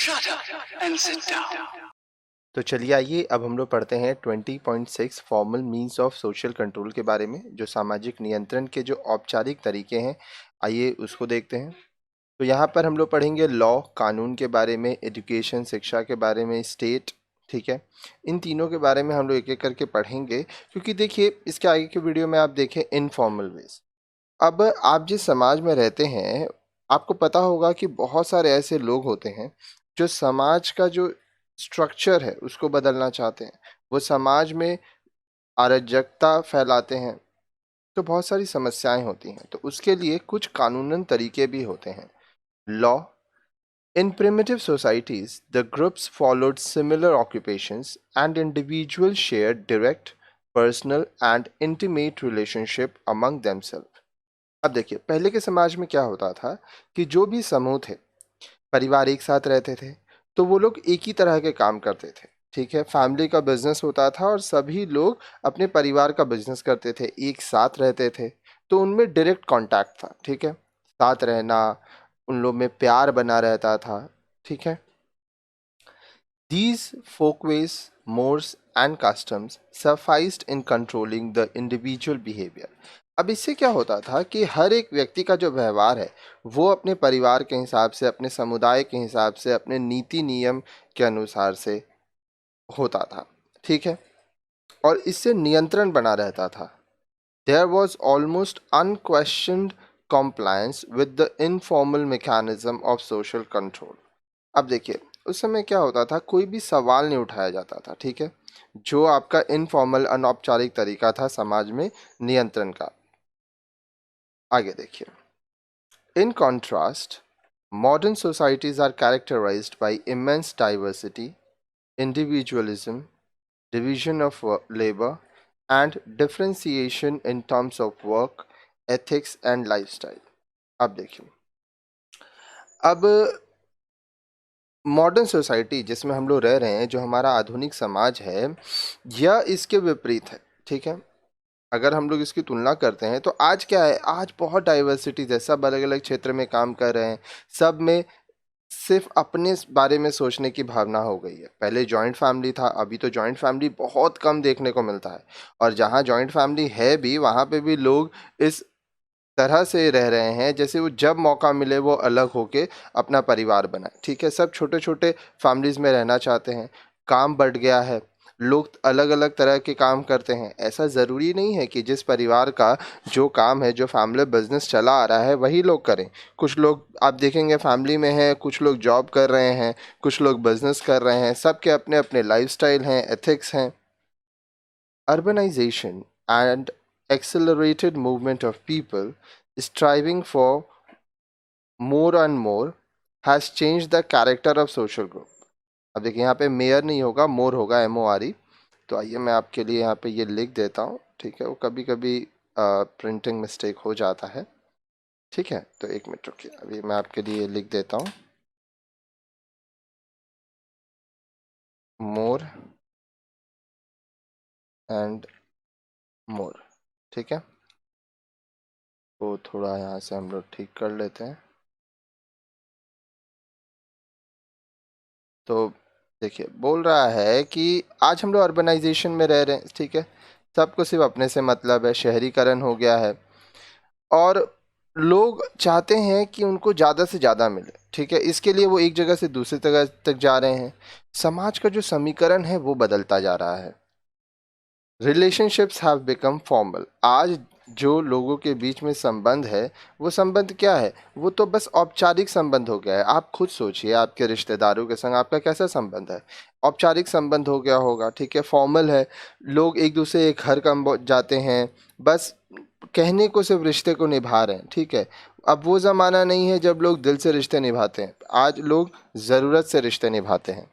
Shut up and sit down. तो चलिए आइए अब हम लोग पढ़ते हैं 20.6 formal means of social control के बारे में, जो सामाजिक नियंत्रण के जो औपचारिक तरीके हैं। आइए उसको देखते हैं। तो यहाँ पर हम लोग पढ़ेंगे लॉ, कानून के बारे में, एजुकेशन, शिक्षा के बारे में, स्टेट। ठीक है, इन तीनों के बारे में हम लोग एक एक करके पढ़ेंगे, क्योंकि देखिए इसके आगे के वीडियो में आप देखें इनफॉर्मल वेज। अब आप जिस समाज में रहते हैं, आपको पता होगा कि बहुत सारे ऐसे लोग होते हैं जो समाज का जो स्ट्रक्चर है उसको बदलना चाहते हैं। वो समाज में अराजकता फैलाते हैं, तो बहुत सारी समस्याएं होती हैं। तो उसके लिए कुछ कानूनन तरीके भी होते हैं। Law. In primitive societies, the groups followed similar occupations and individuals shared direct, personal and intimate relationship among themselves. अब देखिए पहले के समाज में क्या होता था कि जो भी समूह थे, परिवार एक साथ रहते थे, तो वो लोग एक ही तरह के काम करते थे। ठीक है, फैमिली का बिजनेस होता था और सभी लोग अपने परिवार का बिजनेस करते थे, एक साथ रहते थे, तो उनमें डायरेक्ट कांटेक्ट था। ठीक है, साथ रहना, उन लोग में प्यार बना रहता था। ठीक है, these folkways, mores and customs sufficed in controlling the individual behavior. अब इससे क्या होता था कि हर एक व्यक्ति का जो व्यवहार है वो अपने परिवार के हिसाब से, अपने समुदाय के हिसाब से, अपने नीति नियम के अनुसार से होता था। ठीक है, और इससे नियंत्रण बना रहता था। There was almost unquestioned compliance with the informal mechanism of social control. अब देखिए उस समय क्या होता था, कोई भी सवाल नहीं उठाया जाता था। ठीक है, जो आपका इनफॉर्मल अनौपचारिक तरीका था समाज में नियंत्रण का। आगे देखिए, in contrast modern societies are characterised by immense diversity, individualism, division of labor and differentiation in terms of work, ethics and lifestyle. अब देखिए, अब मॉडर्न सोसाइटी जिसमें हम लोग रह रहे हैं, जो हमारा आधुनिक समाज है, यह इसके विपरीत है। ठीक है, अगर हम लोग इसकी तुलना करते हैं तो आज क्या है, आज बहुत डाइवर्सिटीज है, सब अलग अलग क्षेत्र में काम कर रहे हैं, सब में सिर्फ अपने बारे में सोचने की भावना हो गई है। पहले जॉइंट फैमिली था, अभी तो जॉइंट फैमिली बहुत कम देखने को मिलता है, और जहाँ जॉइंट फैमिली है भी वहाँ पे भी लोग इस तरह से रह रहे हैं जैसे वो जब मौका मिले वो अलग होके अपना परिवार बनाए। ठीक है, सब छोटे छोटे फैमिलीज में रहना चाहते हैं। काम बढ़ गया है, लोग अलग अलग तरह के काम करते हैं। ऐसा ज़रूरी नहीं है कि जिस परिवार का जो काम है, जो फैमिली बिजनेस चला आ रहा है, वही लोग करें। कुछ लोग आप देखेंगे फैमिली में हैं, कुछ लोग जॉब कर रहे हैं, कुछ लोग बिजनेस कर रहे हैं। सबके अपने अपने लाइफस्टाइल हैं, एथिक्स हैं। Urbanization and accelerated movement of people striving for more and more has changed the character of social group. अब देखिए यहाँ पे मेयर नहीं होगा, मोर होगा, MORE। तो आइए मैं आपके लिए यहाँ पे ये लिख देता हूँ। ठीक है, वो कभी कभी प्रिंटिंग मिस्टेक हो जाता है। ठीक है, तो एक मिनट रुकिए, अभी मैं आपके लिए लिख देता हूँ, मोर एंड मोर। ठीक है, तो थोड़ा यहाँ से हम लोग ठीक कर लेते हैं। तो देखिए बोल रहा है कि आज हम लोग अर्बनाइजेशन में रह रहे हैं। ठीक है, सबको सिर्फ अपने से मतलब है, शहरीकरण हो गया है, और लोग चाहते हैं कि उनको ज़्यादा से ज़्यादा मिले। ठीक है, इसके लिए वो एक जगह से दूसरी जगह तक जा रहे हैं। समाज का जो समीकरण है वो बदलता जा रहा है। Relationships have become formal. आज जो लोगों के बीच में संबंध है, वो संबंध क्या है, वो तो बस औपचारिक संबंध हो गया है। आप खुद सोचिए, आपके रिश्तेदारों के संग आपका कैसा संबंध है, औपचारिक संबंध हो गया होगा। ठीक है, फॉर्मल है। लोग एक दूसरे के घर कम जाते हैं, बस कहने को सिर्फ रिश्ते को निभा रहे हैं। ठीक है, अब वो ज़माना नहीं है जब लोग दिल से रिश्ते निभाते हैं, आज लोग ज़रूरत से रिश्ते निभाते हैं।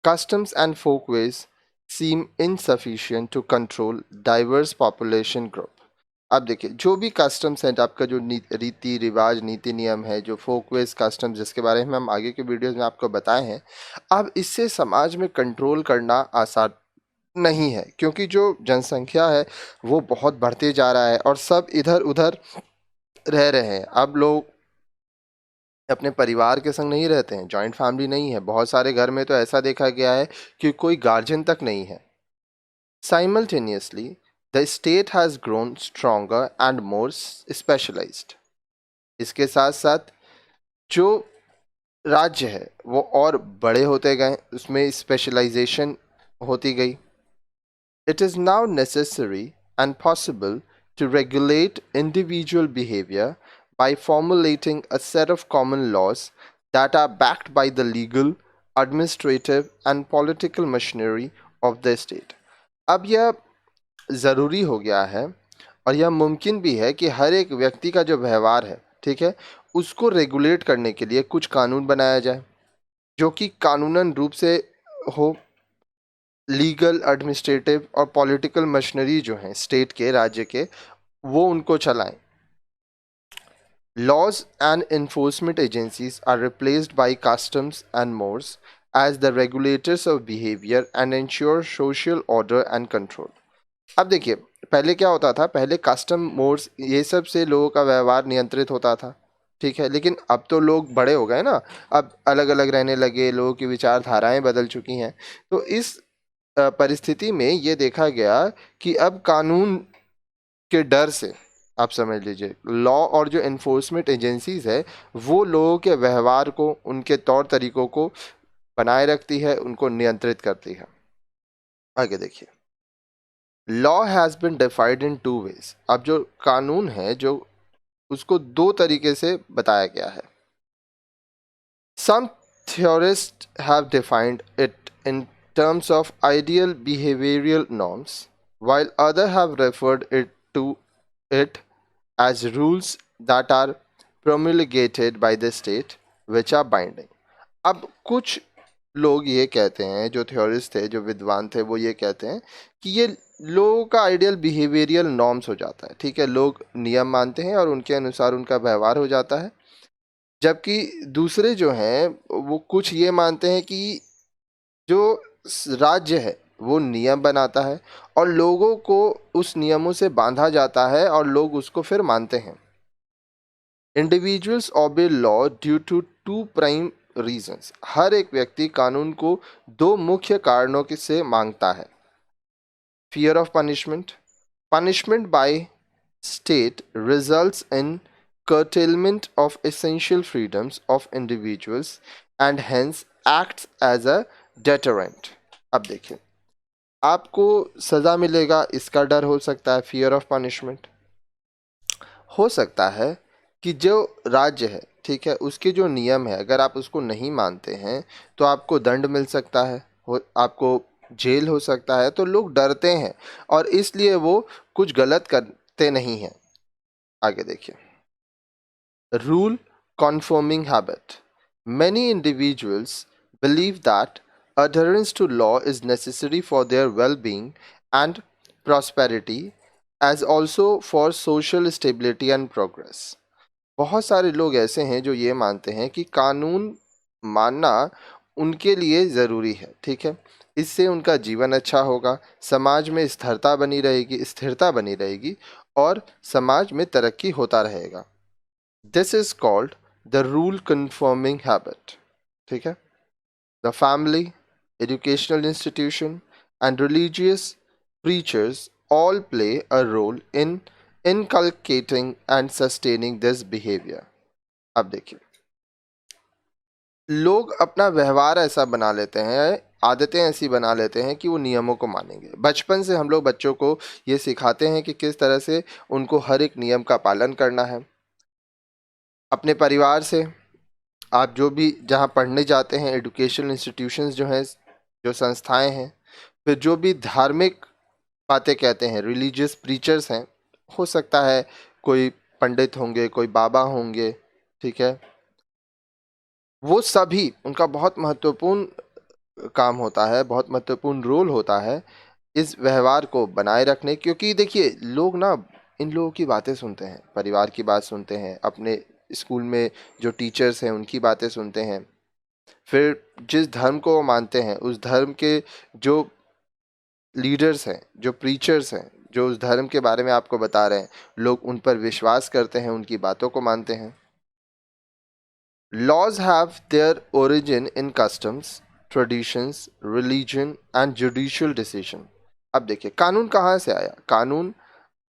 Customs and folkways seem insufficient to control diverse population group. अब देखिए जो भी कस्टम्स हैं, आपका जो रीति रिवाज, नीति नियम है, जो फोकवेज कस्टम्स, जिसके बारे में हम आगे के वीडियोस में आपको बताए हैं, अब इससे समाज में कंट्रोल करना आसान नहीं है, क्योंकि जो जनसंख्या है वो बहुत बढ़ते जा रहा है और सब इधर उधर रह रहे हैं। अब लोग अपने परिवार के संग नहीं रहते हैं, जॉइंट फैमिली नहीं है। बहुत सारे घर में तो ऐसा देखा गया है कि कोई गार्जियन तक नहीं है। Simultaneously, the state has grown stronger and more specialized. इसके साथ साथ जो राज्य है वो और बड़े होते गए, उसमें स्पेशलाइजेशन होती गई. It is now necessary and possible to regulate individual behavior by formulating a set of common laws that are backed by the legal, administrative and political machinery of the state. अब यह ज़रूरी हो गया है और यह मुमकिन भी है कि हर एक व्यक्ति का जो व्यवहार है, ठीक है, उसको रेगुलेट करने के लिए कुछ कानून बनाया जाए जो कि कानूनन रूप से हो. लीगल, एडमिनिस्ट्रेटिव और पॉलिटिकल मशीनरी जो हैं स्टेट के, राज्य के, वो उनको चलाएं. Laws and enforcement agencies are replaced by customs and mores as the regulators of behavior and ensure social order and control. अब देखिए, पहले क्या होता था, पहले कस्टम, मोर्स, ये सब से लोगों का व्यवहार नियंत्रित होता था, ठीक है. लेकिन अब तो लोग बड़े हो गए ना, अब अलग अलग रहने लगे, लोगों की विचारधाराएं बदल चुकी हैं. तो इस परिस्थिति में ये देखा गया कि अब कानून के डर से, आप समझ लीजिए, लॉ और जो एनफोर्समेंट एजेंसीज है वो लोगों के व्यवहार को, उनके तौर तरीकों को बनाए रखती है, उनको नियंत्रित करती है. आगे देखिए, law has been defined in two ways. अब जो कानून है जो उसको दो तरीके से बताया गया है. सम theorists have defined it in terms of ideal behavioral norms, while others have referred to it as rules that are promulgated by the state which are binding. अब कुछ लोग ये कहते हैं, जो थ्योरिस्ट थे, जो विद्वान थे, वो ये कहते हैं कि ये लोगों का आइडियल बिहेवियरल नॉर्म्स हो जाता है, ठीक है, लोग नियम मानते हैं और उनके अनुसार उनका व्यवहार हो जाता है. जबकि दूसरे जो हैं वो कुछ ये मानते हैं कि जो राज्य है वो नियम बनाता है और लोगों को उस नियमों से बांधा जाता है और लोग उसको फिर मानते हैं. Individuals obey law due to two prime reasons. हर एक व्यक्ति कानून को दो मुख्य कारणों से मांगता है. Fear of punishment. Punishment by state results in curtailment of essential freedoms of individuals and hence acts as a deterrent. अब देखिए, आपको सज़ा मिलेगा, इसका डर हो सकता है, फियर ऑफ पनिशमेंट. हो सकता है कि जो राज्य है, ठीक है, उसके जो नियम है, अगर आप उसको नहीं मानते हैं तो आपको दंड मिल सकता है, आपको जेल हो सकता है. तो लोग डरते हैं और इसलिए वो कुछ गलत करते नहीं हैं. आगे देखिए, rule conforming habit. Many individuals believe that adherence to law is necessary for their well-being and prosperity as also for social stability and progress. बहुत सारे लोग ऐसे हैं जो ये मानते हैं कि कानून मानना उनके लिए ज़रूरी है, ठीक है, इससे उनका जीवन अच्छा होगा, समाज में स्थिरता बनी रहेगी और समाज में तरक्की होता रहेगा. This is called the rule confirming habit, ठीक है. The family, educational institution and religious preachers all play a role in inculcating and sustaining this behavior. अब देखिए, लोग अपना व्यवहार ऐसा बना लेते हैं, आदतें ऐसी बना लेते हैं कि वो नियमों को मानेंगे. बचपन से हम लोग बच्चों को ये सिखाते हैं कि किस तरह से उनको हर एक नियम का पालन करना है. अपने परिवार से, आप जो भी जहाँ पढ़ने जाते हैं, एजुकेशनल इंस्टीट्यूशंस जो हैं, जो संस्थाएं हैं, फिर जो भी धार्मिक बातें कहते हैं, रिलीजियस प्रीचर्स हैं, हो सकता है कोई पंडित होंगे, कोई बाबा होंगे, ठीक है, वो सभी, उनका बहुत महत्वपूर्ण काम होता है, बहुत महत्वपूर्ण रोल होता है इस व्यवहार को बनाए रखने. क्योंकि देखिए, लोग ना इन लोगों की बातें सुनते हैं, परिवार की बात सुनते हैं, अपने स्कूल में जो टीचर्स हैं उनकी बातें सुनते हैं, फिर जिस धर्म को वो मानते हैं उस धर्म के जो लीडर्स हैं, जो प्रीचर्स हैं, जो उस धर्म के बारे में आपको बता रहे हैं, लोग उन पर विश्वास करते हैं, उनकी बातों को मानते हैं. Laws have their origin in customs, traditions, religion and judicial decision. अब देखिए कानून कहाँ से आया. कानून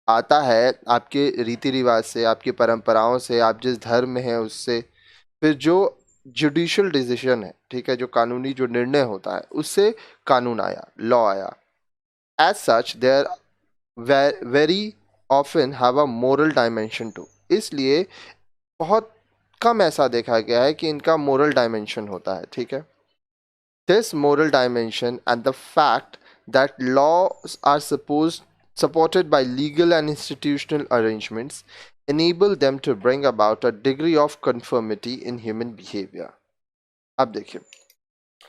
आता है आपके रीति रिवाज से, आपकी परंपराओं से, आप जिस धर्म में हैं उससे. फिर जो जुडिशियल डिसीजन है, ठीक है, जो कानूनी जो निर्णय होता है उससे कानून आया, लॉ आया. As such there very often have a moral dimension too. इसलिए बहुत कम ऐसा देखा गया है कि इनका मोरल डायमेंशन होता है. ठीक है. This moral dimension and the fact that laws are supported by legal and institutional arrangements enable them to bring about a degree of conformity in human behavior. अब देखिए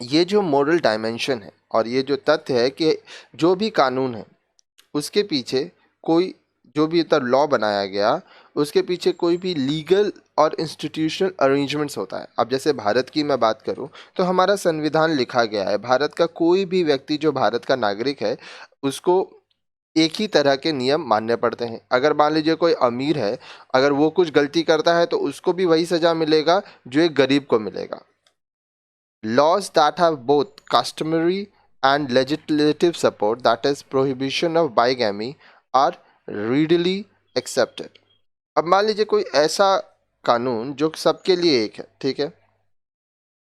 ये जो मोरल डायमेंशन है और ये जो तथ्य है कि जो भी कानून है उसके पीछे कोई जो भी लॉ बनाया गया उसके पीछे कोई भी लीगल और इंस्टीट्यूशनल अरेंजमेंट्स होता है. अब जैसे भारत की मैं बात करूं तो हमारा संविधान लिखा गया है. भारत का कोई भी व्यक्ति जो भारत का नागरिक है उसको एक ही तरह के नियम मानने पड़ते हैं. अगर मान लीजिए कोई अमीर है, अगर वो कुछ गलती करता है तो उसको भी वही सजा मिलेगा जो एक गरीब को मिलेगा. Laws that have both customary and legislative support, that is prohibition of bigamy, are readily accepted. अब मान लीजिए कोई ऐसा कानून जो सबके लिए एक है, ठीक है,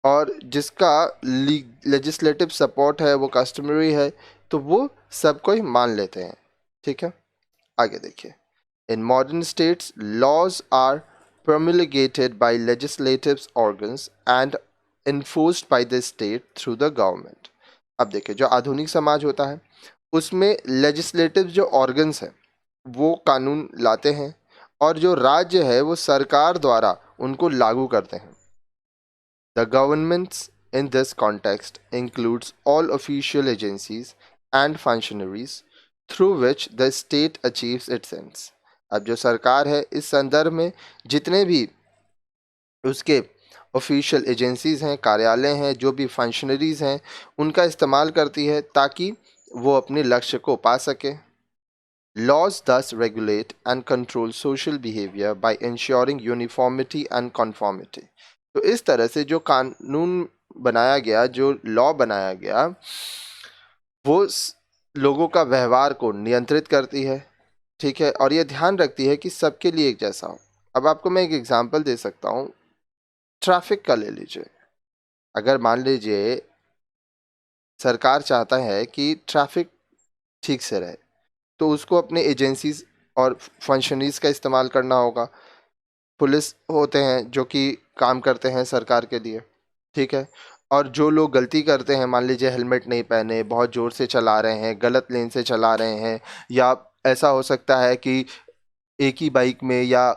और जिसका लेजिस्लेटिव सपोर्ट है, वो कस्टमरी है, तो वो सबको ही मान लेते हैं. ठीक है. आगे देखिए. In modern states, laws are promulgated by legislative organs and enforced by the state through the government. अब देखिए जो आधुनिक समाज होता है उसमें लेजिस्लेटिव जो ऑर्गन्स हैं वो कानून लाते हैं और जो राज्य है वो सरकार द्वारा उनको लागू करते हैं. The governments in this context includes all official agencies and functionaries through which the state achieves its ends. अब जो सरकार है इस संदर्भ में जितने भी उसके ऑफिशियल एजेंसीज हैं, कार्यालय हैं, जो भी फंक्शनरीज हैं उनका इस्तेमाल करती है ताकि वो अपने लक्ष्य को पा सके. Laws thus regulate and control social behavior by ensuring uniformity and conformity. तो इस तरह से जो कानून बनाया गया, जो लॉ बनाया गया, वो लोगों का व्यवहार को नियंत्रित करती है. ठीक है. और ये ध्यान रखती है कि सबके लिए एक जैसा हो. अब आपको मैं एक एग्जांपल दे सकता हूँ. ट्रैफिक का ले लीजिए. अगर मान लीजिए सरकार चाहता है कि ट्रैफिक ठीक से रहे तो उसको अपने एजेंसीज और फंक्शनरीज का इस्तेमाल करना होगा. पुलिस होते हैं जो कि काम करते हैं सरकार के लिए. ठीक है. और जो लोग गलती करते हैं, मान लीजिए हेलमेट नहीं पहने, बहुत ज़ोर से चला रहे हैं, गलत लेन से चला रहे हैं, या ऐसा हो सकता है कि एक ही बाइक में या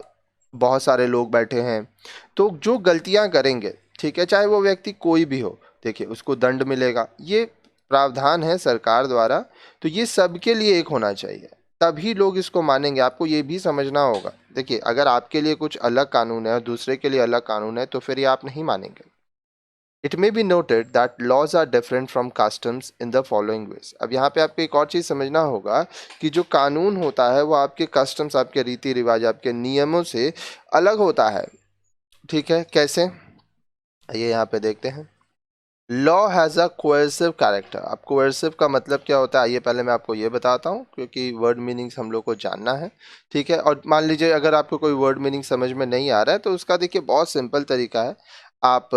बहुत सारे लोग बैठे हैं, तो जो गलतियां करेंगे, ठीक है, चाहे वो व्यक्ति कोई भी हो, देखिए उसको दंड मिलेगा. ये प्रावधान है सरकार द्वारा. तो ये सबके लिए एक होना चाहिए तभी लोग इसको मानेंगे. आपको ये भी समझना होगा. देखिए अगर आपके लिए कुछ अलग कानून है और दूसरे के लिए अलग कानून है तो फिर ये आप नहीं मानेंगे. It may be noted that laws are different from customs in the following ways. अब यहाँ पे आपको एक और चीज़ समझना होगा कि जो कानून होता है वो आपके कस्टम्स, आपके रीति रिवाज, आपके नियमों से अलग होता है. ठीक है. कैसे, ये यहाँ पे देखते हैं. Law has a coercive character. अब कोएर्सिव का मतलब क्या होता है, आइए पहले मैं आपको ये बताता हूँ क्योंकि वर्ड मीनिंग्स हम लोग को जानना है. ठीक है. और मान लीजिए अगर आपको कोई वर्ड मीनिंग समझ में नहीं आ रहा है तो उसका देखिए बहुत सिंपल तरीका है. आप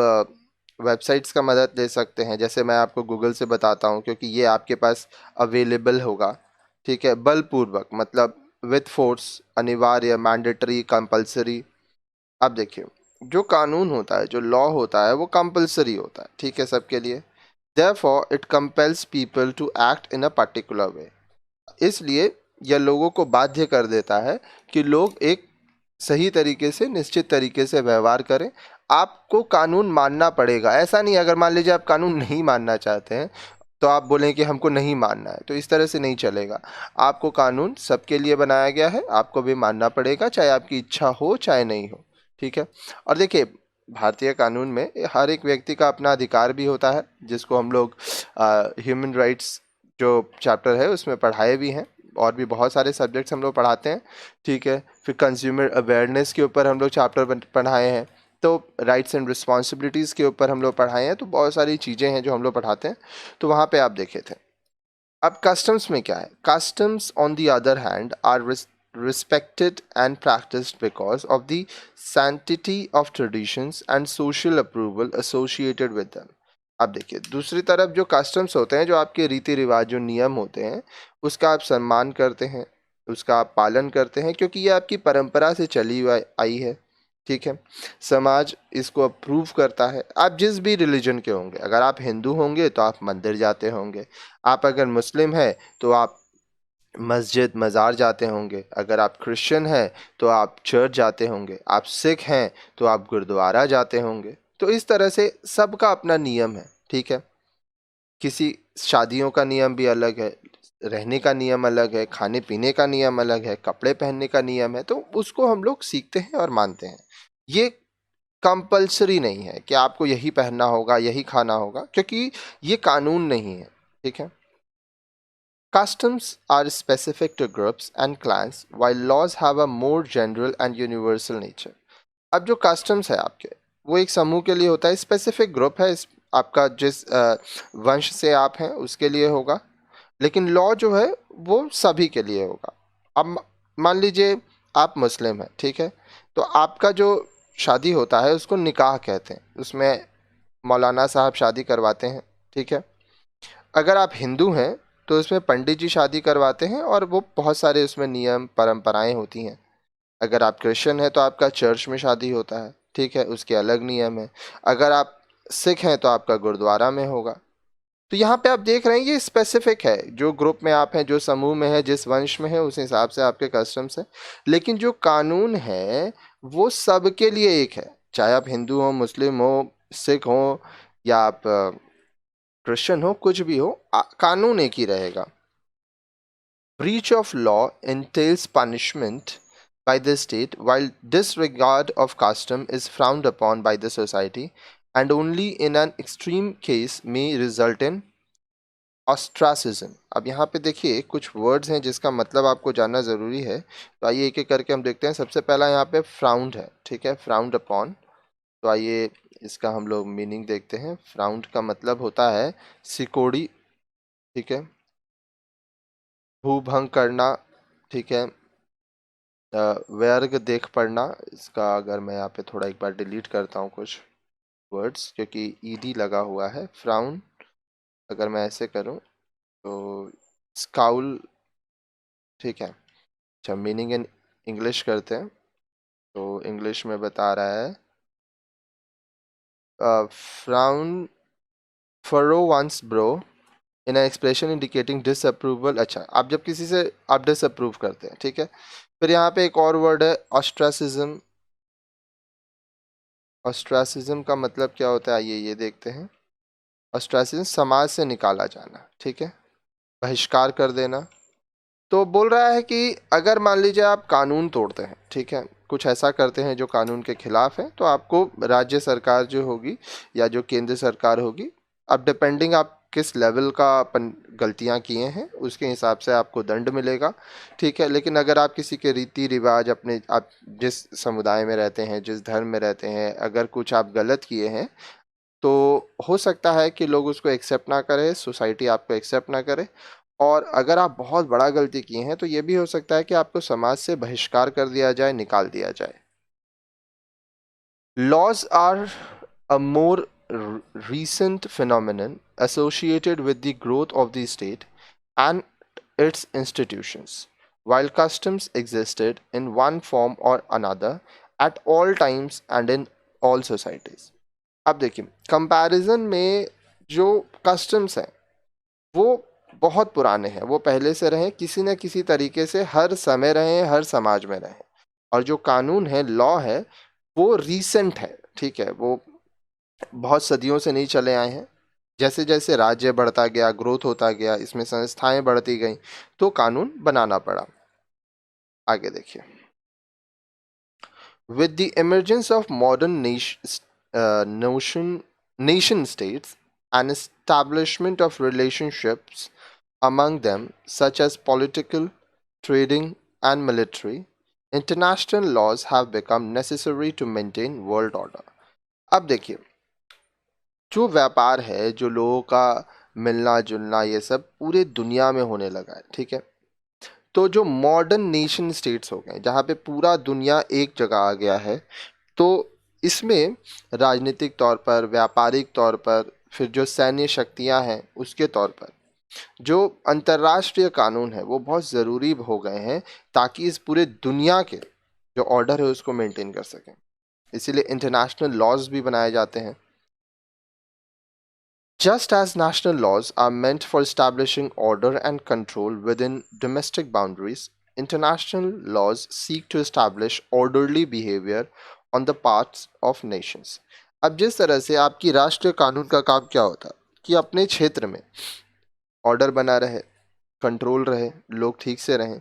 वेबसाइट्स का मदद ले सकते हैं. जैसे मैं आपको गूगल से बताता हूँ क्योंकि ये आपके पास अवेलेबल होगा. ठीक है. बलपूर्वक मतलब विथ फोर्स, अनिवार्य, मैंडेटरी, कंपल्सरी. अब देखिए जो कानून होता है, जो लॉ होता है, वो कंपल्सरी होता है. ठीक है, सबके लिए. Therefore it compels people to act in a particular way. इसलिए यह लोगों को बाध्य कर देता है कि लोग एक सही तरीके से, निश्चित तरीके से व्यवहार करें. आपको कानून मानना पड़ेगा. ऐसा नहीं अगर मान लीजिए आप कानून नहीं मानना चाहते हैं तो आप बोलें कि हमको नहीं मानना है, तो इस तरह से नहीं चलेगा. आपको कानून सबके लिए बनाया गया है, आपको भी मानना पड़ेगा चाहे आपकी इच्छा हो चाहे नहीं हो. ठीक है. और देखिए भारतीय कानून में हर एक व्यक्ति का अपना अधिकार भी होता है जिसको हम लोग ह्यूमन राइट्स जो चैप्टर है उसमें पढ़ाए भी हैं. और भी बहुत सारे सब्जेक्ट्स हम लोग पढ़ाते हैं. ठीक है. फिर कंज्यूमर अवेयरनेस के ऊपर हम लोग चैप्टर पढ़ाए हैं. तो राइट्स एंड रिस्पॉन्सिबिलिटीज़ के ऊपर हम लोग पढ़ाए हैं, तो बहुत सारी चीज़ें हैं जो हम लोग पढ़ाते हैं, तो वहाँ पे आप देखे थे। अब कस्टम्स में क्या है? Customs on the other hand are respected and practiced because of the sanctity of traditions and social approval associated with them. अब देखिए, दूसरी तरफ जो कस्टम्स होते हैं, जो आपके रीति रिवाज, जो नियम होते हैं, उसका आप सम्मान करते हैं, उसका आप पालन करते हैं, क्योंकि ये आपकी परंपरा से चली आई है, ठीक है। समाज इसको अप्रूव करता है। आप जिस भी रिलीजन के होंगे, अगर आप हिंदू होंगे तो आप मंदिर जाते होंगे, आप अगर मुस्लिम हैं तो आप मस्जिद मज़ार जाते होंगे, अगर आप क्रिश्चियन हैं तो आप चर्च जाते होंगे, आप सिख हैं तो आप गुरुद्वारा जाते होंगे। तो इस तरह से सबका अपना नियम है, ठीक है। किसी शादियों का नियम भी अलग है, रहने का नियम अलग है, खाने पीने का नियम अलग है, कपड़े पहनने का नियम है, तो उसको हम लोग सीखते हैं और मानते हैं। ये कंपल्सरी नहीं है कि आपको यही पहनना होगा, यही खाना होगा, क्योंकि ये कानून नहीं है, ठीक है। Customs are specific to groups and clans, while laws have a more general and universal nature. अब जो customs है आपके, वो एक समूह के लिए होता है, स्पेसिफिक ग्रुप है, आपका जिस वंश से आप हैं उसके लिए होगा, लेकिन लॉ जो है वो सभी के लिए होगा। अब मान लीजिए आप मुस्लिम हैं, ठीक है, तो आपका जो शादी होता है उसको निकाह कहते हैं, उसमें मौलाना साहब शादी करवाते हैं, ठीक है। अगर आप हिंदू हैं तो उसमें पंडित जी शादी करवाते हैं, और वो बहुत सारे उसमें नियम परंपराएं होती हैं। अगर आप क्रिश्चियन हैं तो आपका चर्च में शादी होता है, ठीक है, उसके अलग नियम है। अगर आप सिख हैं तो आपका गुरुद्वारा में होगा। तो यहाँ पे आप देख रहे हैं ये स्पेसिफिक है, जो ग्रुप में आप हैं, जो समूह में है, जिस वंश में है, उस हिसाब से आपके कस्टम्स है। लेकिन जो कानून है वो सबके लिए एक है, चाहे आप हिंदू हो, मुस्लिम हो, सिख हो, या आप क्रिश्चियन हो, कुछ भी हो, कानून एक ही रहेगा। Breach of law entails punishment by the state, while disregard of custom is frowned upon by the society, and only in an extreme case may result in ostracism. अब यहाँ पे देखिए कुछ वर्ड्स हैं जिसका मतलब आपको जानना ज़रूरी है, तो आइए एक एक करके हम देखते हैं। सबसे पहला यहाँ पे फ्राउंड है, ठीक है, फ्राउंड अपॉन। तो आइए इसका हम लोग मीनिंग देखते हैं। फ्राउंड का मतलब होता है सिकोड़ी, ठीक है, भूभंग करना, ठीक है, वर्ग देख पढ़ना। इसका अगर मैं यहाँ पे थोड़ा एक बार डिलीट करता हूँ कुछ वर्ड्स, क्योंकि ईडी लगा हुआ है। फ्राउन अगर मैं ऐसे करूँ तो स्काउल, ठीक है। अच्छा, मीनिंग इन इंग्लिश करते हैं, तो इंग्लिश में बता रहा है frown furrow one's brow in an expression indicating disapproval. अच्छा, आप जब किसी से आप डिसअप्रूव करते हैं, ठीक है। फिर यहाँ पे एक और वर्ड है ऑस्ट्रासिज्म। ऑस्ट्रासिज्म का मतलब क्या होता है, आइए ये देखते हैं। ऑस्ट्रासिज्म समाज से निकाला जाना, ठीक है, बहिष्कार कर देना। तो बोल रहा है कि अगर मान लीजिए आप कानून तोड़ते हैं, ठीक है, कुछ ऐसा करते हैं जो कानून के खिलाफ है, तो आपको राज्य सरकार जो होगी या जो केंद्र सरकार होगी, अब डिपेंडिंग आप किस लेवल का गलतियां किए हैं उसके हिसाब से आपको दंड मिलेगा, ठीक है। लेकिन अगर आप किसी के रीति रिवाज, अपने आप जिस समुदाय में रहते हैं, जिस धर्म में रहते हैं, अगर कुछ आप गलत किए हैं, तो हो सकता है कि लोग उसको एक्सेप्ट ना करें, सोसाइटी आपको एक्सेप्ट ना करे। और अगर आप बहुत बड़ा गलती किए हैं तो ये भी हो सकता है कि आपको समाज से बहिष्कार कर दिया जाए, निकाल दिया जाए। Laws are a more recent phenomenon associated with the growth of the state and its institutions, while customs existed in one form or another at all times and in all societies. अब देखिए, comparison में जो customs हैं वो बहुत पुराने हैं, वो पहले से रहे, किसी न किसी तरीके से हर समय रहे, हर समाज में रहे। और जो कानून है, लॉ है, वो रीसेंट है, ठीक है, वो बहुत सदियों से नहीं चले आए हैं। जैसे जैसे राज्य बढ़ता गया, ग्रोथ होता गया, इसमें संस्थाएं बढ़ती गई, तो कानून बनाना पड़ा। आगे देखिए। With the emergence of modern nation states and establishment of relationships among them, such as political, trading, and military, international laws have become necessary to maintain world order. अब देखिए, जो व्यापार है, जो लोगों का मिलना जुलना, ये सब पूरे दुनिया में होने लगा है, ठीक है। तो जो मॉडर्न नेशन स्टेट्स हो गए, जहाँ पे पूरा दुनिया एक जगह आ गया है, तो इसमें राजनीतिक तौर पर, व्यापारिक तौर पर, फिर जो सैन्य शक्तियां हैं उसके तौर पर, जो अंतर्राष्ट्रीय कानून है वो बहुत ज़रूरी हो गए हैं, ताकि इस पूरे दुनिया के जो ऑर्डर है उसको मेंटेन कर सकें। इसीलिए इंटरनेशनल लॉज भी बनाए जाते हैं। Just as national laws are meant for establishing order and control within domestic boundaries, international laws seek to establish orderly behavior on the parts of nations. अब जिस तरह से आपकी राष्ट्रीय कानून का काम क्या होता है कि अपने क्षेत्र में ऑर्डर बना रहे, कंट्रोल रहे, लोग ठीक से रहें,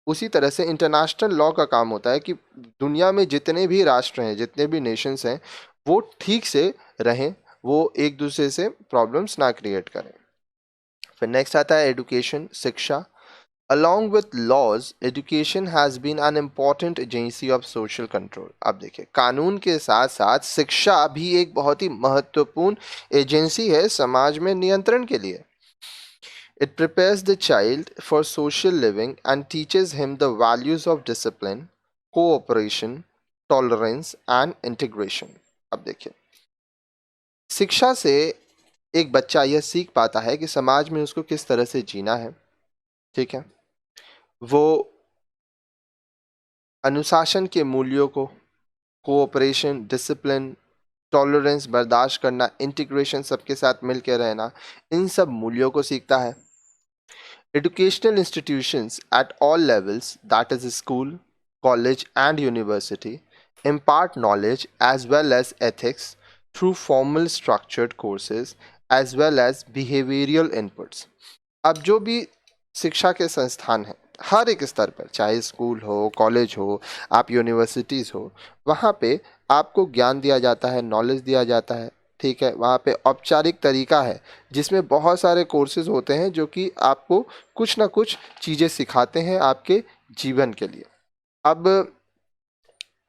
उसी तरह से इंटरनेशनल लॉ का काम होता है कि दुनिया में जितने भी राष्ट्र हैं, जितने भी नेशंस हैं, वो ठीक से रहें, वो एक दूसरे से प्रॉब्लम्स ना क्रिएट करें। फिर नेक्स्ट आता है एजुकेशन, शिक्षा। Along with laws, education has been an important agency of social control. अब देखिए, कानून के साथ साथ शिक्षा भी एक बहुत ही महत्वपूर्ण एजेंसी है समाज में नियंत्रण के लिए। It prepares the child for social living and teaches him the values of discipline, cooperation, tolerance and integration. अब देखिए, शिक्षा से एक बच्चा यह सीख पाता है कि समाज में उसको किस तरह से जीना है, ठीक है। वो अनुशासन के मूल्यों को, कोऑपरेशन, डिसिप्लिन, टॉलरेंस, बर्दाश्त करना, इंटीग्रेशन, सबके साथ मिलकर रहना, इन सब मूल्यों को सीखता है। Educational institutions at all levels, that is school, college and university, impart knowledge as well as ethics through formal structured courses as well as behavioral inputs. अब जो भी शिक्षा के संस्थान हैं, हर एक स्तर पर, चाहे स्कूल हो, कॉलेज हो, आप यूनिवर्सिटीज़ हो, वहाँ पे आपको ज्ञान दिया जाता है, नॉलेज दिया जाता है, ठीक है। वहाँ पे औपचारिक तरीका है जिसमें बहुत सारे कोर्सेज होते हैं जो कि आपको कुछ ना कुछ चीज़ें सिखाते हैं आपके जीवन के लिए। अब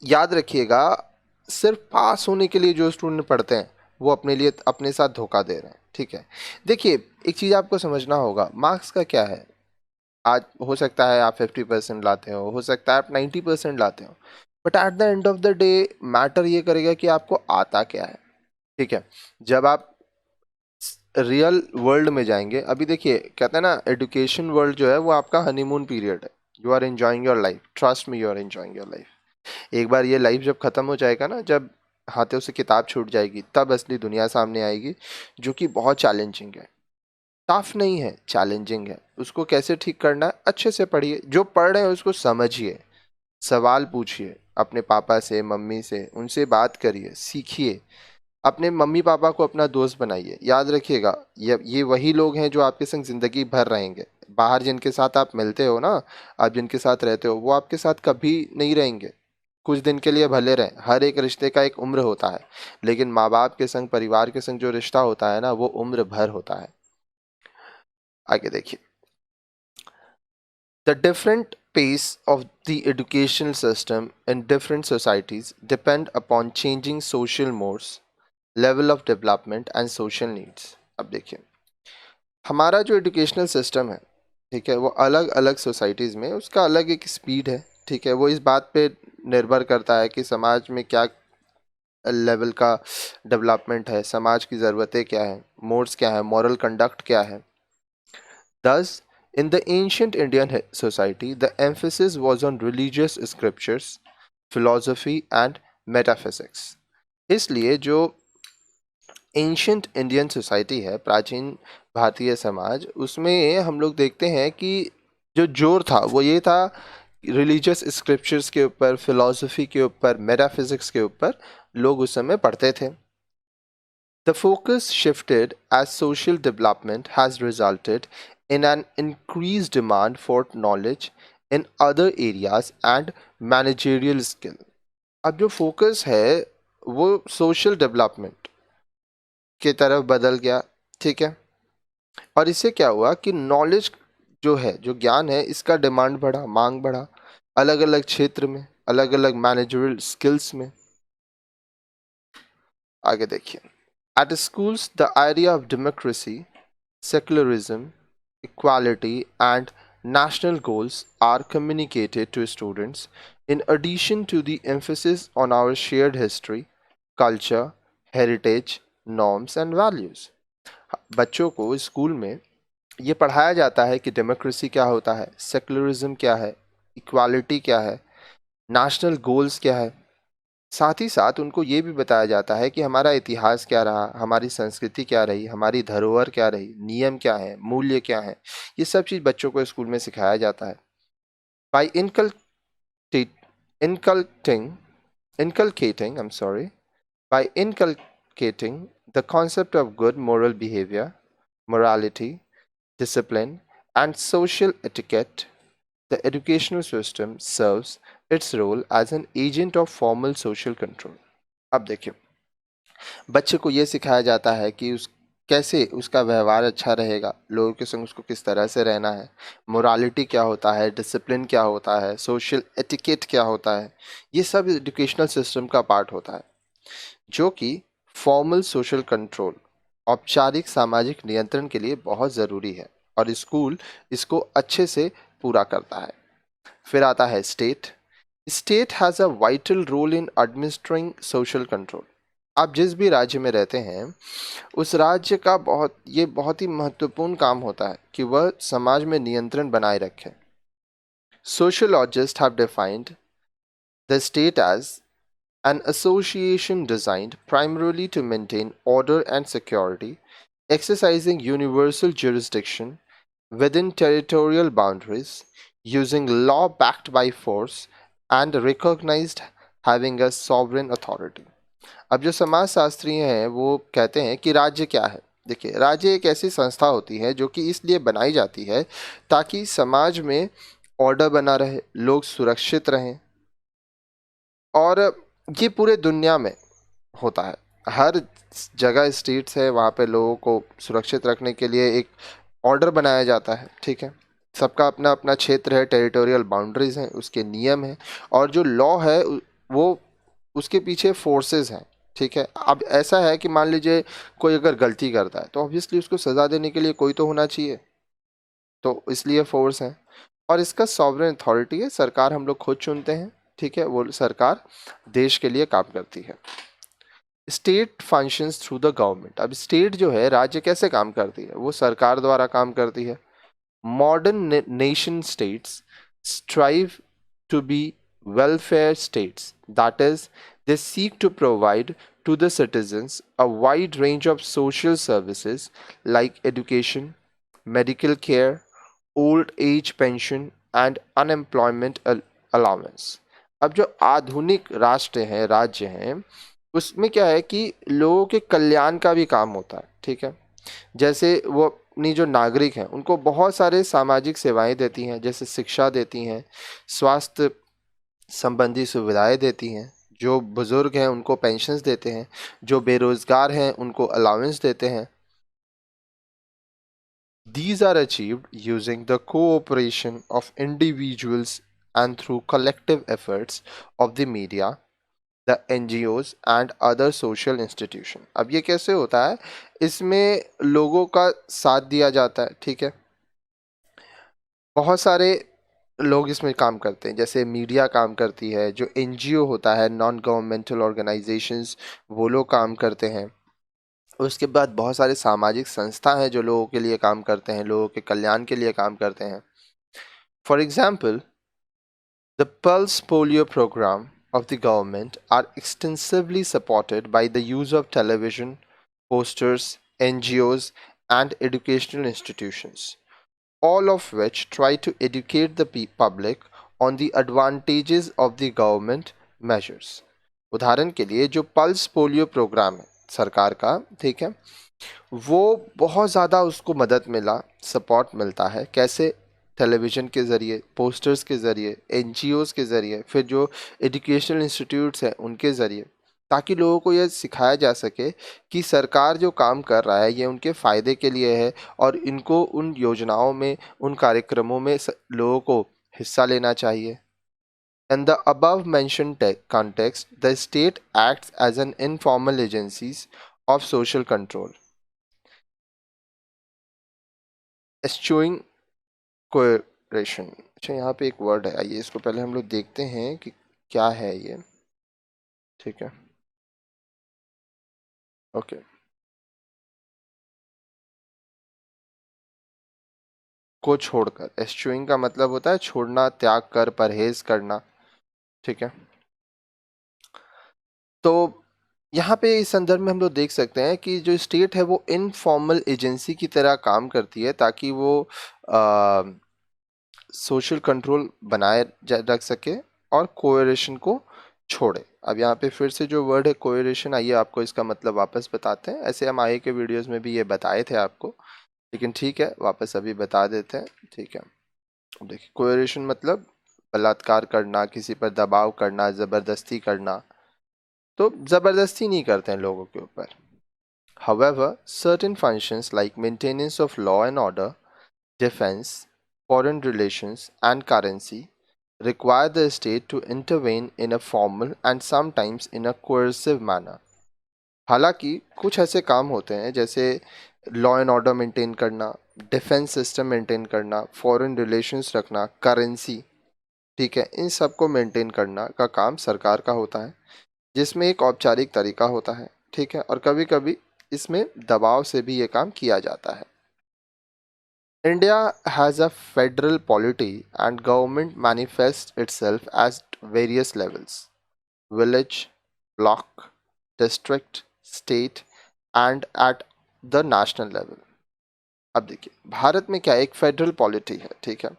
याद रखिएगा, सिर्फ पास होने के लिए जो स्टूडेंट पढ़ते हैं वो अपने लिए अपने साथ धोखा दे रहे हैं, ठीक है। देखिए, एक चीज़ आपको समझना होगा, मार्क्स का क्या है। आज हो सकता है आप 50% लाते हो सकता है आप 90% लाते हो, but at the end of the day matter ये करेगा कि आपको आता क्या है, ठीक है। जब आप रियल वर्ल्ड में जाएंगे, अभी देखिए कहते हैं ना, एजुकेशन वर्ल्ड जो है वो आपका हनीमून पीरियड है। You are enjoying your life, trust me, you are enjoying your life. एक बार ये लाइफ जब खत्म हो जाएगा ना, जब हाथों से किताब छूट जाएगी, तब असली दुनिया सामने आएगी, जो कि बहुत चैलेंजिंग है। टफ नहीं है, चैलेंजिंग है। उसको कैसे ठीक करना है, अच्छे से पढ़िए, जो पढ़ रहे हैं उसको समझिए, सवाल पूछिए अपने पापा से, मम्मी से, उनसे बात करिए, सीखिए। अपने मम्मी पापा को अपना दोस्त बनाइए। याद रखिएगा, ये वही लोग हैं जो आपके संग ज़िंदगी भर रहेंगे। बाहर जिनके साथ आप मिलते हो ना, आप जिनके साथ रहते हो, वो आपके साथ कभी नहीं रहेंगे। कुछ दिन के लिए भले रहें, हर एक रिश्ते का एक उम्र होता है, लेकिन माँ बाप के संग, परिवार के संग जो रिश्ता होता है ना, वो उम्र भर होता है। आगे देखिए, the different pace of the educational system in different societies depend upon changing social mores, level of development and social needs. अब देखिए, हमारा जो एजुकेशनल सिस्टम है, ठीक है, वो अलग अलग सोसाइटीज़ में उसका अलग एक स्पीड है, ठीक है। वो इस बात पे निर्भर करता है कि समाज में क्या लेवल का डेवलपमेंट है, समाज की ज़रूरतें क्या हैं, मोड्स क्या है, मॉरल कंडक्ट क्या है। Thus, in the ancient Indian society, the emphasis was on religious scriptures, philosophy and metaphysics. इसलिए जो एंशंट इंडियन सोसाइटी है, प्राचीन भारतीय समाज, उसमें हम लोग देखते हैं कि जो जोर था वो ये था, रिलीजियस स्क्रिप्चर्स के ऊपर, फिलॉसफी के ऊपर, मेटाफिजिक्स के ऊपर लोग उस समय पढ़ते थे। The focus shifted as social development has resulted in an increased demand for knowledge in other areas and managerial skill. अब जो फोकस है वो सोशल डेवलपमेंट की तरफ बदल गया, ठीक है। और इससे क्या हुआ कि नॉलेज जो है, जो ज्ञान है, इसका डिमांड बढ़ा, मांग बढ़ा, अलग अलग क्षेत्र में, अलग अलग मैनेजरियल स्किल्स में। आगे देखिए, at schools the idea of democracy, secularism, equality, and national goals are communicated to students in addition to the emphasis on our shared history, culture, heritage, norms, and values. बच्चों को school में ये पढ़ाया जाता है कि डेमोक्रेसी क्या होता है, सेकुलरिज्म क्या है, इक्वालिटी क्या है, नेशनल गोल्स क्या है। साथ ही साथ उनको ये भी बताया जाता है कि हमारा इतिहास क्या रहा, हमारी संस्कृति क्या रही, हमारी धरोहर क्या रही, नियम क्या है, मूल्य क्या है। ये सब चीज़ बच्चों को स्कूल में सिखाया जाता है। By inculcating inculcating I'm sorry by inculcating the concept of good moral behavior, morality, discipline, and social etiquette, the educational system serves its role as an agent of formal social control. अब देखिए, बच्चे को ये सिखाया जाता है कि कैसे उसका व्यवहार अच्छा रहेगा, लोगों के संग उसको किस तरह से रहना है, मोरालिटी क्या होता है, डिसिप्लिन क्या होता है, सोशल एटिकेट क्या होता है। ये सब एजुकेशनल सिस्टम का पार्ट होता है जो कि फॉर्मल सोशल कंट्रोल, औपचारिक सामाजिक नियंत्रण के लिए बहुत ज़रूरी है और स्कूल इसको अच्छे से पूरा करता है। फिर आता है state. State has a vital role in administering social control. आप जिस भी राज्य में रहते हैं उस राज्य का बहुत ही महत्वपूर्ण काम होता है कि वह समाज में नियंत्रण बनाए रखे। Sociologists have defined the state as an association designed primarily to maintain order and security, exercising universal jurisdiction within territorial boundaries, using law backed by force, and recognized having a sovereign authority. अब जो समाजशास्त्री हैं वो कहते हैं कि राज्य क्या है। देखिए, राज्य एक ऐसी संस्था होती है जो कि इसलिए बनाई जाती है ताकि समाज में ऑर्डर बना रहे, लोग सुरक्षित रहें, और ये पूरे दुनिया में होता है। हर जगह स्टेट्स है, वहाँ पे लोगों को सुरक्षित रखने के लिए एक ऑर्डर बनाया जाता है। ठीक है, सबका अपना अपना क्षेत्र है, टेरिटोरियल बाउंड्रीज हैं, उसके नियम हैं, और जो लॉ है वो उसके पीछे फोर्सेस हैं। ठीक है, अब ऐसा है कि मान लीजिए कोई अगर गलती करता है तो ऑब्वियसली उसको सज़ा देने के लिए कोई तो होना चाहिए, तो इसलिए फोर्स है। और इसका सॉवरेन अथॉरिटी है, सरकार हम लोग खुद चुनते हैं। ठीक है, वो सरकार देश के लिए काम करती है। State functions through the government. अब स्टेट जो है, राज्य कैसे काम करती है, वो सरकार द्वारा काम करती है। Modern nation states strive to be welfare states, that is, they seek to provide to the citizens a wide range of social services like education, medical care, old age pension, and unemployment allowance. अब जो आधुनिक राष्ट्र हैं, राज्य हैं, उसमें क्या है कि लोगों के कल्याण का भी काम होता है। ठीक है, जैसे वो अपनी जो नागरिक हैं उनको बहुत सारे सामाजिक सेवाएं देती हैं, जैसे शिक्षा देती हैं, स्वास्थ्य संबंधी सुविधाएं देती हैं, जो बुजुर्ग हैं उनको पेंशन्स देते हैं, जो बेरोजगार हैं उनको अलाउंस देते हैं। These are achieved using the cooperation of individuals and through collective efforts of the media, the NGOs and other social institution. अब ये कैसे होता है, इसमें लोगों का साथ दिया जाता है। ठीक है, बहुत सारे लोग इसमें काम करते हैं, जैसे मीडिया काम करती है, जो एनजीओ होता है, नॉन गवर्नमेंटल ऑर्गेनाइजेशंस, वो लोग काम करते हैं। उसके बाद बहुत सारे सामाजिक संस्था हैं जो लोगों के लिए काम करते हैं, लोगों के कल्याण के लिए काम करते हैं। For example, the pulse polio programme of the government are extensively supported by the use of television, posters, NGOs, and educational institutions, all of which try to educate the public on the advantages of the government measures. उदाहरण के लिए जो pulse polio programme है सरकार का, ठीक है, वो बहुत ज़्यादा उसको मदद मिला, सपोर्ट मिलता है। कैसे? टेलीविज़न के ज़रिए, पोस्टर्स के ज़रिए, एनजीओज़ के ज़रिए, फिर जो एजुकेशनल इंस्टीट्यूट्स हैं उनके ज़रिए, ताकि लोगों को यह सिखाया जा सके कि सरकार जो काम कर रहा है ये उनके फ़ायदे के लिए है और इनको उन योजनाओं में, उन कार्यक्रमों में लोगों को हिस्सा लेना चाहिए। In the above mentioned context, the state acts as an informal agencies of social control, eschewing coercion. अच्छा, यहाँ पे एक वर्ड है, आइए इसको पहले हम लोग देखते हैं कि क्या है ये. ठीक है, ओके. को छोड़कर, eschewing का मतलब होता है छोड़ना, त्याग कर, परहेज करना. ठीक है, तो यहाँ पे इस संदर्भ में हम लोग देख सकते हैं कि जो स्टेट है वो इनफॉर्मल एजेंसी की तरह काम करती है ताकि वो सोशल कंट्रोल बनाए रख सके और कोएरेशन को छोड़े. अब यहाँ पे फिर से जो वर्ड है कोएरेशन, आइए आपको इसका मतलब वापस बताते हैं. ऐसे हम आगे के वीडियोस में भी ये बताए थे आपको, लेकिन ठीक है वापस अभी बता देते हैं. ठीक है, देखिए कोएरेशन मतलब बलात्कार करना, किसी पर दबाव करना, ज़बरदस्ती करना. तो ज़बरदस्ती नहीं करते हैं लोगों के ऊपर. However, certain functions like maintenance of law and order, defense, foreign relations, and currency require the state to intervene in a formal and sometimes in a coercive manner. हालांकि कुछ ऐसे काम होते हैं जैसे लॉ एंड ऑर्डर मेंटेन करना, defence system maintain करना, foreign relations रखना, करेंसी, ठीक है, इन सब को मेंटेन करना का काम सरकार का होता है, जिसमें एक औपचारिक तरीका होता है. ठीक है, और कभी कभी इसमें दबाव से भी ये काम किया जाता है. India has a federal polity and government manifests itself at various levels: village, block, district, state and at the national level. अब देखिए भारत में क्या एक फेडरल पॉलिटी है, ठीक है,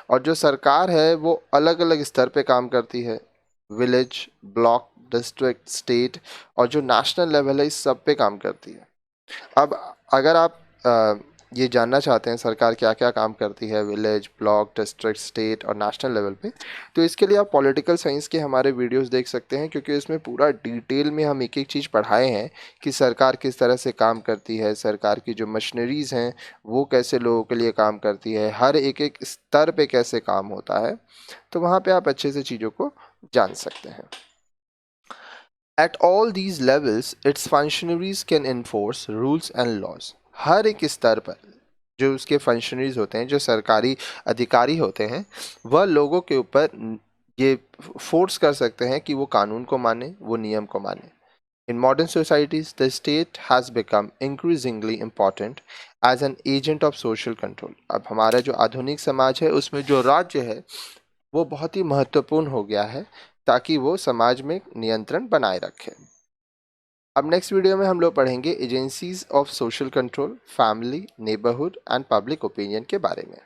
और जो सरकार है वो अलग अलग स्तर पे काम करती है. विलेज, ब्लॉक, डिस्ट्रिक्ट, स्टेट और जो नेशनल लेवल है इस सब पे काम करती है. अब अगर आप ये जानना चाहते हैं सरकार क्या क्या काम करती है विलेज, ब्लॉक, डिस्ट्रिक्ट, स्टेट और नेशनल लेवल पे, तो इसके लिए आप पॉलिटिकल साइंस के हमारे वीडियोस देख सकते हैं, क्योंकि इसमें पूरा डिटेल में हम एक एक चीज़ पढ़ाए हैं कि सरकार किस तरह से काम करती है, सरकार की जो मशीनरीज हैं वो कैसे लोगों के लिए काम करती है, हर एक एक स्तर पे कैसे काम होता है. तो वहाँ पे आप अच्छे से चीज़ों को जान सकते हैं. At all these levels, its functionaries can enforce rules and laws. हर एक स्तर पर जो उसके फंक्शनरीज होते हैं, जो सरकारी अधिकारी होते हैं, वह लोगों के ऊपर ये फोर्स कर सकते हैं कि वो कानून को माने, वो नियम को माने. In modern societies, the state has become increasingly important as an agent of social control. अब हमारा जो आधुनिक समाज है उसमें जो राज्य है वो बहुत ही महत्वपूर्ण हो गया है ताकि वो समाज में नियंत्रण बनाए रखे. अब नेक्स्ट वीडियो में हम लोग पढ़ेंगे agencies of social control, family, neighbourhood and public opinion के बारे में.